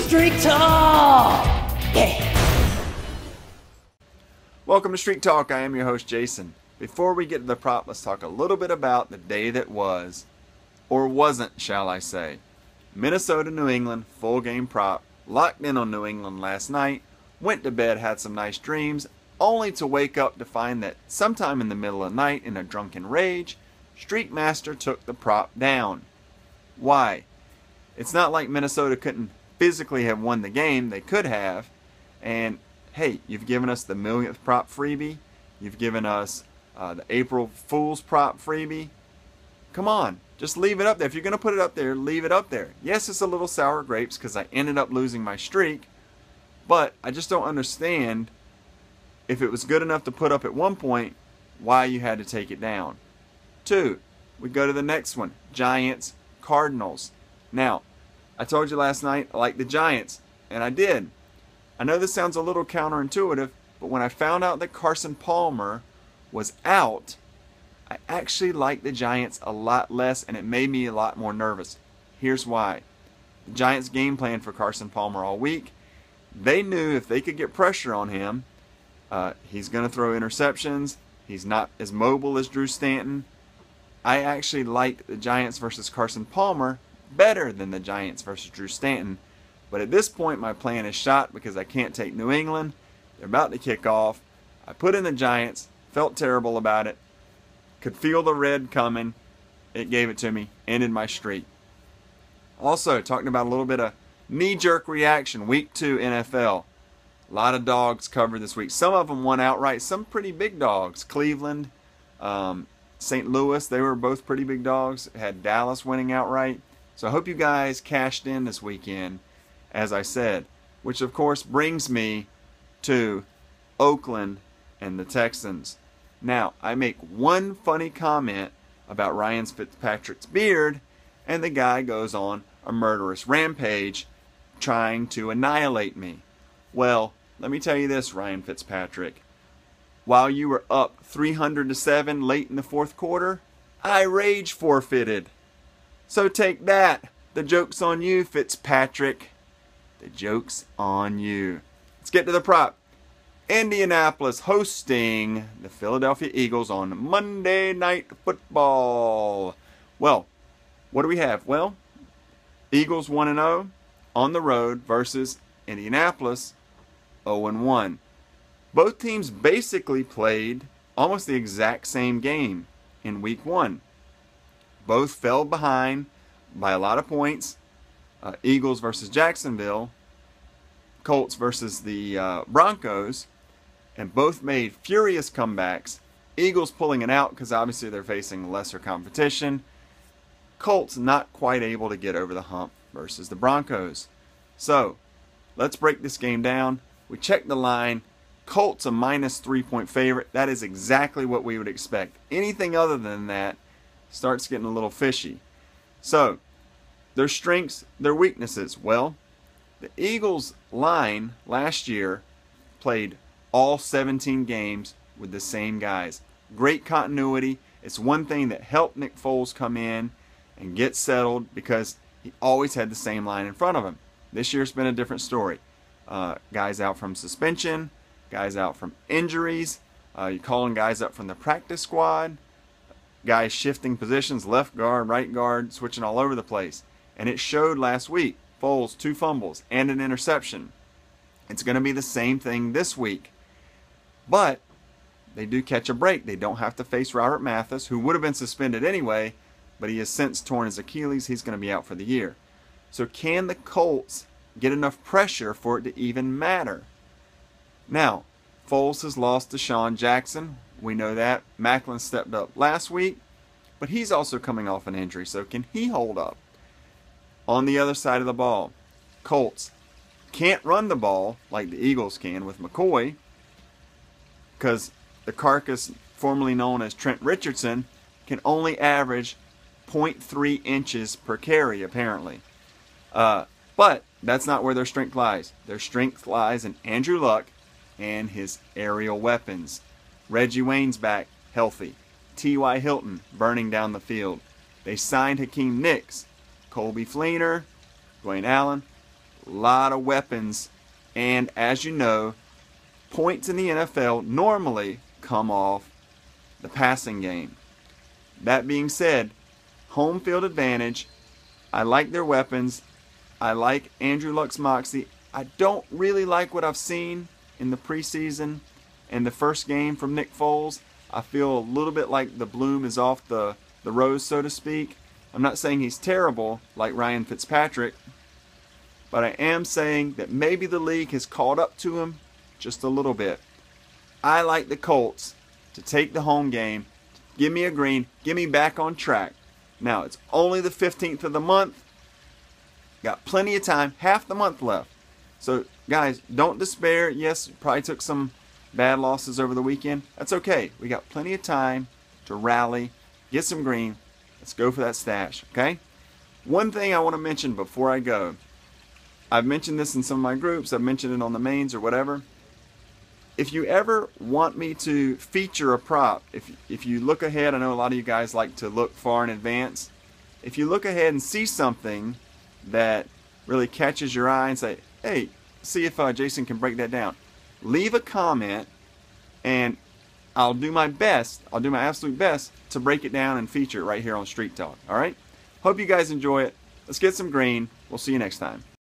Street Talk! Yeah! Welcome to Street Talk. I am your host, Jason. Before we get to the prop, let's talk a little bit about the day that was, or wasn't, shall I say. Minnesota, New England, full game prop. Locked in on New England last night. Went to bed, had some nice dreams, only to wake up to find that sometime in the middle of the night, in a drunken rage, Street Master took the prop down. Why? It's not like Minnesota couldn't physically have won the game. They could have. And hey, you've given us the millionth prop freebie. You've given us the April Fool's prop freebie. Come on, just leave it up there. If you're going to put it up there, leave it up there. Yes, it's a little sour grapes because I ended up losing my streak. But I just don't understand, if it was good enough to put up at one point, why you had to take it down. 2, we go to the next one. Giants, Cardinals. Now, I told you last night I like the Giants, and I did. I know this sounds a little counterintuitive, but when I found out that Carson Palmer was out, I actually liked the Giants a lot less, and it made me a lot more nervous. Here's why. The Giants game plan for Carson Palmer all week. They knew if they could get pressure on him, he's going to throw interceptions. He's not as mobile as Drew Stanton. I actually liked the Giants versus Carson Palmer better than the Giants versus Drew Stanton. But at this point, my plan is shot because I can't take New England. They're about to kick off. I put in the Giants, felt terrible about it, could feel the red coming. It gave it to me, ended my streak. Also, talking about a little bit of knee-jerk reaction, Week 2 NFL. A lot of dogs covered this week. Some of them won outright, some pretty big dogs. Cleveland, St. Louis, they were both pretty big dogs. Had Dallas winning outright. So I hope you guys cashed in this weekend, as I said, which of course brings me to Oakland and the Texans. Now, I make one funny comment about Ryan Fitzpatrick's beard, and the guy goes on a murderous rampage trying to annihilate me. Well, let me tell you this, Ryan Fitzpatrick. While you were up 300-7 late in the fourth quarter, I rage forfeited. So take that. The joke's on you, Fitzpatrick. The joke's on you. Let's get to the prop. Indianapolis hosting the Philadelphia Eagles on Monday Night Football. Well, what do we have? Well, Eagles 1-0 on the road versus Indianapolis 0-1. Both teams basically played almost the exact same game in Week 1. Both fell behind by a lot of points. Eagles versus Jacksonville, Colts versus the Broncos, and both made furious comebacks. Eagles pulling it out because obviously they're facing lesser competition. Colts not quite able to get over the hump versus the Broncos. So, let's break this game down. We checked the line. Colts a minus 3-point favorite. That is exactly what we would expect. Anything other than that starts getting a little fishy. So, their strengths, their weaknesses. Well, the Eagles line last year played all 17 games with the same guys. Great continuity. It's one thing that helped Nick Foles come in and get settled because he always had the same line in front of him. This year's been a different story. Guys out from suspension, guys out from injuries. You're calling guys up from the practice squad. Guys shifting positions, left guard, right guard, switching all over the place. And it showed last week. Foles, 2 fumbles and an interception. It's going to be the same thing this week. But they do catch a break. They don't have to face Robert Mathis, who would have been suspended anyway, but he has since torn his Achilles. He's going to be out for the year. So can the Colts get enough pressure for it to even matter? Now, Foles has lost to Deshaun Jackson. We know that. Macklin stepped up last week, but he's also coming off an injury, so can he hold up? On the other side of the ball, Colts can't run the ball like the Eagles can with McCoy because the carcass formerly known as Trent Richardson can only average 0.3 inches per carry, apparently. But that's not where their strength lies. Their strength lies in Andrew Luck and his aerial weapons. Reggie Wayne's back, healthy. T.Y. Hilton burning down the field. They signed Hakeem Nicks, Colby Fleener, Dwayne Allen. a lot of weapons, and as you know, points in the NFL normally come off the passing game. That being said, home field advantage. I like their weapons. I like Andrew Luck's moxie. I don't really like what I've seen in the preseason and the first game from Nick Foles. I feel a little bit like the bloom is off the rose, so to speak. I'm not saying he's terrible like Ryan Fitzpatrick, but I am saying that maybe the league has caught up to him just a little bit. I like the Colts to take the home game. Give me a green. Get me back on track. Now, it's only the 15th of the month. Got plenty of time. Half the month left. So, guys, don't despair. Yes, probably took some bad losses over the weekend. That's okay. We got plenty of time to rally, get some green. Let's go for that stash, okay? One thing I want to mention before I go. I've mentioned this in some of my groups. I've mentioned it on the mains or whatever. If you ever want me to feature a prop, if you look ahead, I know a lot of you guys like to look far in advance. If you look ahead and see something that really catches your eye and say, hey, see if Jason can break that down, leave a comment and I'll do my best, I'll do my absolute best to break it down and feature it right here on Street Talk. All right? Hope you guys enjoy it. Let's get some green. We'll see you next time.